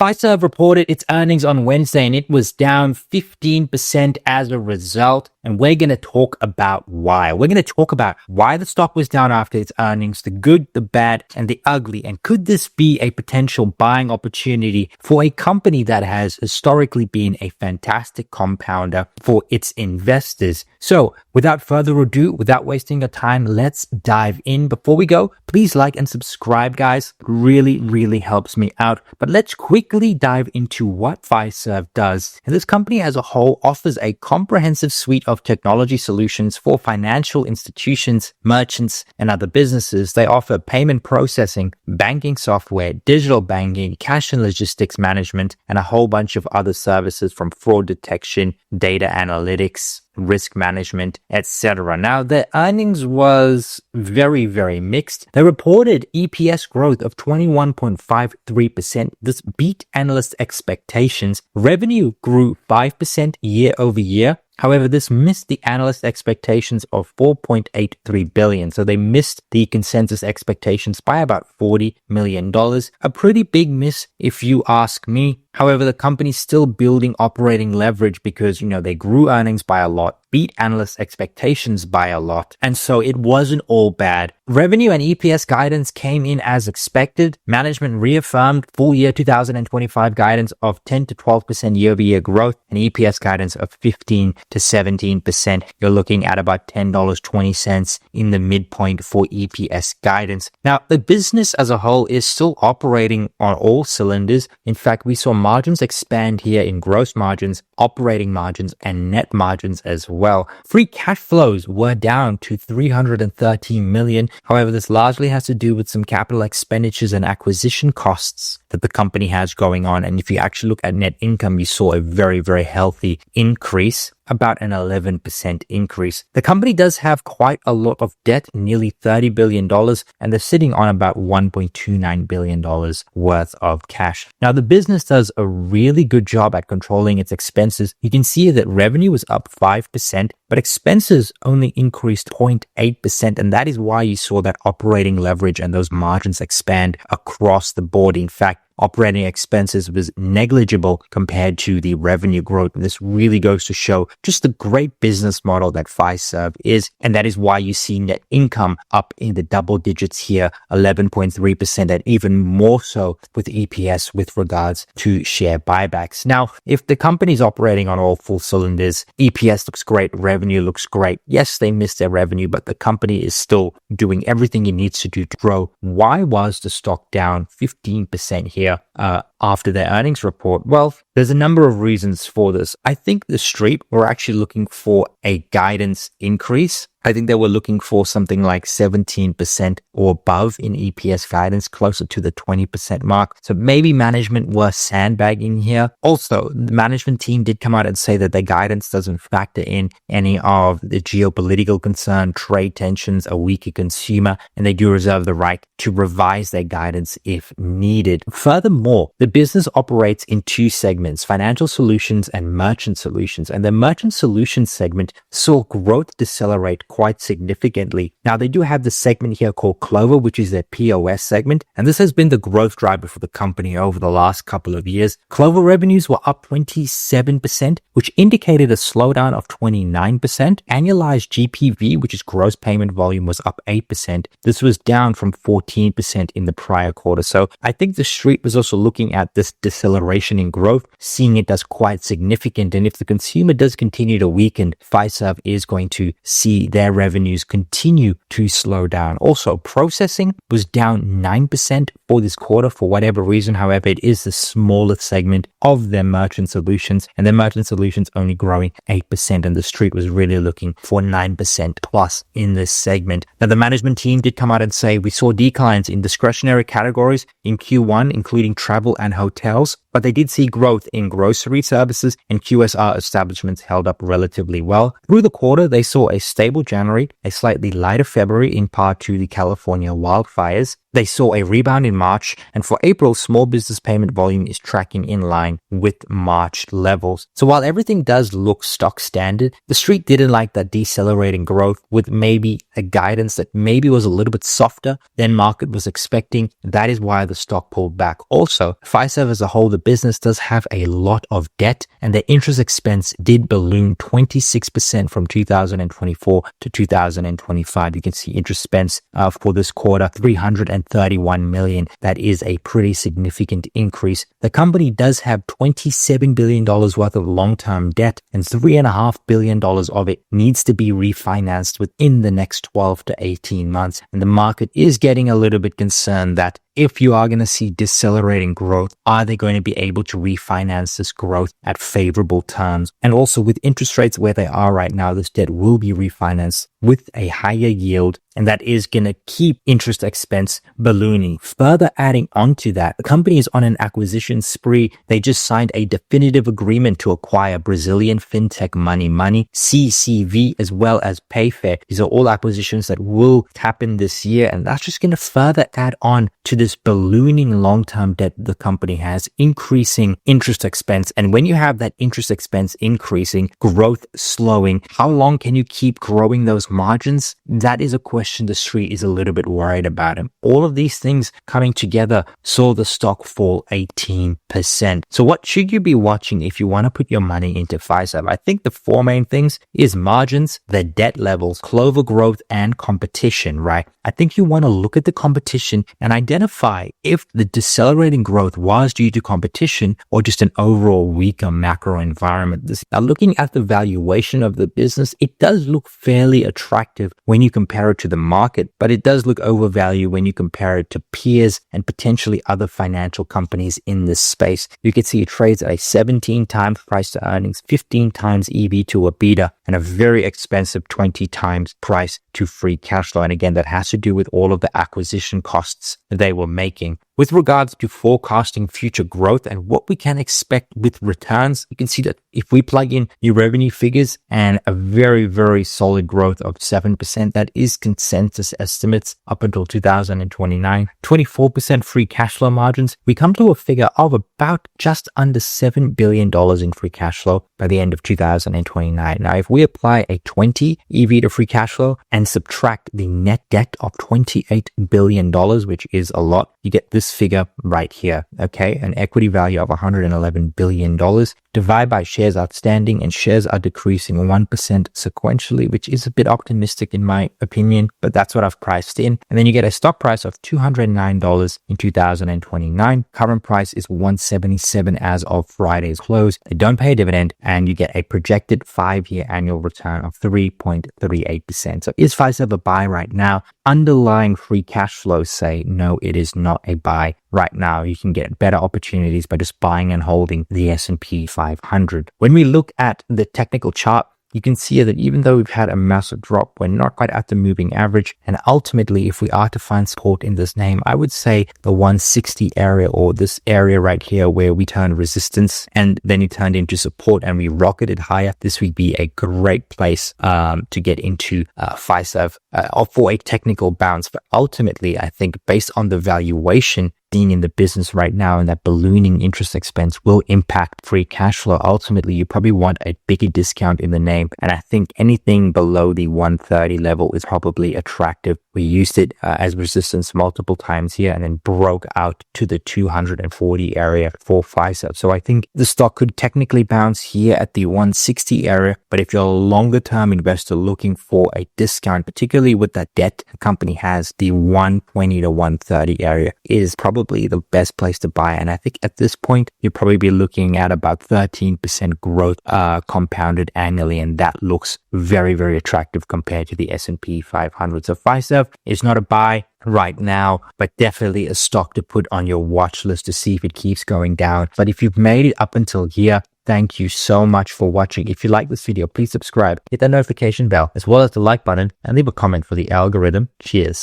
Fiserv reported its earnings on Wednesday and it was down 15% as a result. And we're going to talk about why. We're going to talk about why the stock was down after its earnings, the good, the bad, and the ugly. And could this be a potential buying opportunity for a company that has historically been a fantastic compounder for its investors? So without further ado, without wasting your time, let's dive in. Before we go, please like and subscribe, guys. It really helps me out. But let's quickly dive into what Fiserv does. And this company as a whole offers a comprehensive suite of technology solutions for financial institutions, merchants, and other businesses. They offer payment processing, banking software, digital banking, cash and logistics management, and a whole bunch of other services from fraud detection, data analytics, risk management, etc. Now, their earnings was very mixed. They reported EPS growth of 21.53%. This beat analyst expectations. Revenue grew 5% year over year. However, this missed the analyst expectations of $4.83 billion. So they missed the consensus expectations by about $40 million. A pretty big miss if you ask me. However, the company's still building operating leverage because, they grew earnings by a lot, beat analyst expectations by a lot. And so it wasn't all bad. Revenue and EPS guidance came in as expected. Management reaffirmed full year 2025 guidance of 10 to 12% year-over-year growth and EPS guidance of 15 to 17%. You're looking at about $10.20 in the midpoint for EPS guidance. Now, the business as a whole is still operating on all cylinders. In fact, we saw margins expand here in gross margins, operating margins, and net margins as well. Free cash flows were down to $313 million. However, this largely has to do with some capital expenditures and acquisition costs that the company has going on. And if you actually look at net income, you saw a very healthy increase, about an 11% increase. The company does have quite a lot of debt, nearly $30 billion, and they're sitting on about $1.29 billion worth of cash. Now, the business does a really good job at controlling its expenses. You can see that revenue was up 5%, but expenses only increased 0.8%, and that is why you saw that operating leverage and those margins expand across the board. In fact, operating expenses was negligible compared to the revenue growth. This really goes to show just the great business model that Fiserv is. And that is why you see net income up in the double digits here, 11.3%, and even more so with EPS with regards to share buybacks. Now, if the company's operating on all full cylinders, EPS looks great, revenue looks great. Yes, they missed their revenue, but the company is still doing everything it needs to do to grow. Why was the stock down 15% here after their earnings report? Well, there's a number of reasons for this. I think the street were actually looking for a guidance increase. I think they were looking for something like 17% or above in EPS guidance, closer to the 20% mark. So maybe management were sandbagging here. Also, the management team did come out and say that their guidance doesn't factor in any of the geopolitical concern, trade tensions, a weaker consumer, and they do reserve the right to revise their guidance if needed. Furthermore, the business operates in two segments, financial solutions and merchant solutions. And the merchant solutions segment saw growth decelerate quite significantly. Now, they do have the segment here called Clover, which is their POS segment, and this has been the growth driver for the company over the last couple of years. Clover revenues were up 27%, which indicated a slowdown of 29%. Annualized GPV, which is gross payment volume, was up 8%. This was down from 14% in the prior quarter. So I think the street was also looking at this deceleration in growth, seeing it as quite significant. And if the consumer does continue to weaken, Fiserv is going to see their revenues continue to slow down. Also, processing was down 9% for this quarter for whatever reason. However, it is the smallest segment of their merchant solutions, and their merchant solutions only growing 8%, and the street was really looking for 9% plus in this segment. Now, the management team did come out and say we saw declines in discretionary categories in Q1, including travel and hotels, but they did see growth in grocery services, and QSR establishments held up relatively well. Through the quarter, they saw a stable January, a slightly lighter February in part to the California wildfires, They saw a rebound in March, and for April, small business payment volume is tracking in line with March levels. So while everything does look stock standard, the street didn't like that decelerating growth with maybe a guidance that maybe was a little bit softer than market was expecting. That is why the stock pulled back. Also, Fiserv as a whole, the business does have a lot of debt, and their interest expense did balloon 26% from 2024 to 2025. You can see interest expense for this quarter, 331 million. That is a pretty significant increase. The company does have $27 billion worth of long-term debt, and $3.5 billion of it needs to be refinanced within the next 12 to 18 months. And the market is getting a little bit concerned that if you are going to see decelerating growth, are they going to be able to refinance this growth at favorable terms? And also with interest rates where they are right now, this debt will be refinanced with a higher yield, and that is going to keep interest expense ballooning. Further adding on to that, the company is on an acquisition spree. They just signed a definitive agreement to acquire Brazilian fintech Money, CCV, as well as Payfair. These are all acquisitions that will happen this year, and that's just going to further add on to this ballooning long-term debt the company has, increasing interest expense. And when you have that interest expense increasing, growth slowing, how long can you keep growing those margins? That is a question the street is a little bit worried about. And all of these things coming together saw the stock fall 18%. So what should you be watching if you want to put your money into Fiserv? I think the four main things is margins, the debt levels, Clover growth, and competition, right? I think you want to look at the competition and identify if the decelerating growth was due to competition or just an overall weaker macro environment. Now, looking at the valuation of the business, it does look fairly attractive when you compare it to the market, but it does look overvalued when you compare it to peers and potentially other financial companies in this space. You can see it trades at a 17 times price to earnings, 15 times EV to EBITDA, and a very expensive 20 times price to free cash flow. And again, that has to do with all of the acquisition costs they were making. With regards to forecasting future growth and what we can expect with returns, you can see that if we plug in new revenue figures and a very, very solid growth of 7%, that is consensus estimates up until 2029, 24% free cash flow margins, we come to a figure of about just under $7 billion in free cash flow by the end of 2029. Now, if we apply a 20 EV to free cash flow and subtract the net debt of $28 billion, which is a lot, you get this figure right here, okay? An equity value of $111 billion. Divide by shares outstanding, and shares are decreasing 1% sequentially, which is a bit optimistic in my opinion, but that's what I've priced in. And then you get a stock price of $209 in 2029. Current price is $177 as of Friday's close. They don't pay a dividend, and you get a projected 5-year annual return of 3.38%. So is Fiserv a buy right now? Underlying free cash flows say, no, it is not a buy right now. You can get better opportunities by just buying and holding the S&P 500. When we look at the technical chart, you can see that even though we've had a massive drop, we're not quite at the moving average. And ultimately, if we are to find support in this name, I would say the 160 area, or this area right here where we turn resistance and then it turned into support and we rocketed higher. This would be a great place to get into Fiserv for a technical bounce. But ultimately, I think based on the valuation being in the business right now, and that ballooning interest expense will impact free cash flow. Ultimately, you probably want a bigger discount in the name. And I think anything below the 130 level is probably attractive. We used it as resistance multiple times here and then broke out to the 240 area for Fiserv. So I think the stock could technically bounce here at the 160 area. But if you're a longer term investor looking for a discount, particularly with that debt the company has, the 120 to 130 area is probably the best place to buy. And I think at this point, you'll probably be looking at about 13% growth compounded annually. And that looks very, very attractive compared to the S&P 500. So Fiserv is not a buy right now, but definitely a stock to put on your watch list to see if it keeps going down. But if you've made it up until here, thank you so much for watching. If you like this video, please subscribe, hit that notification bell, as well as the like button, and leave a comment for the algorithm. Cheers.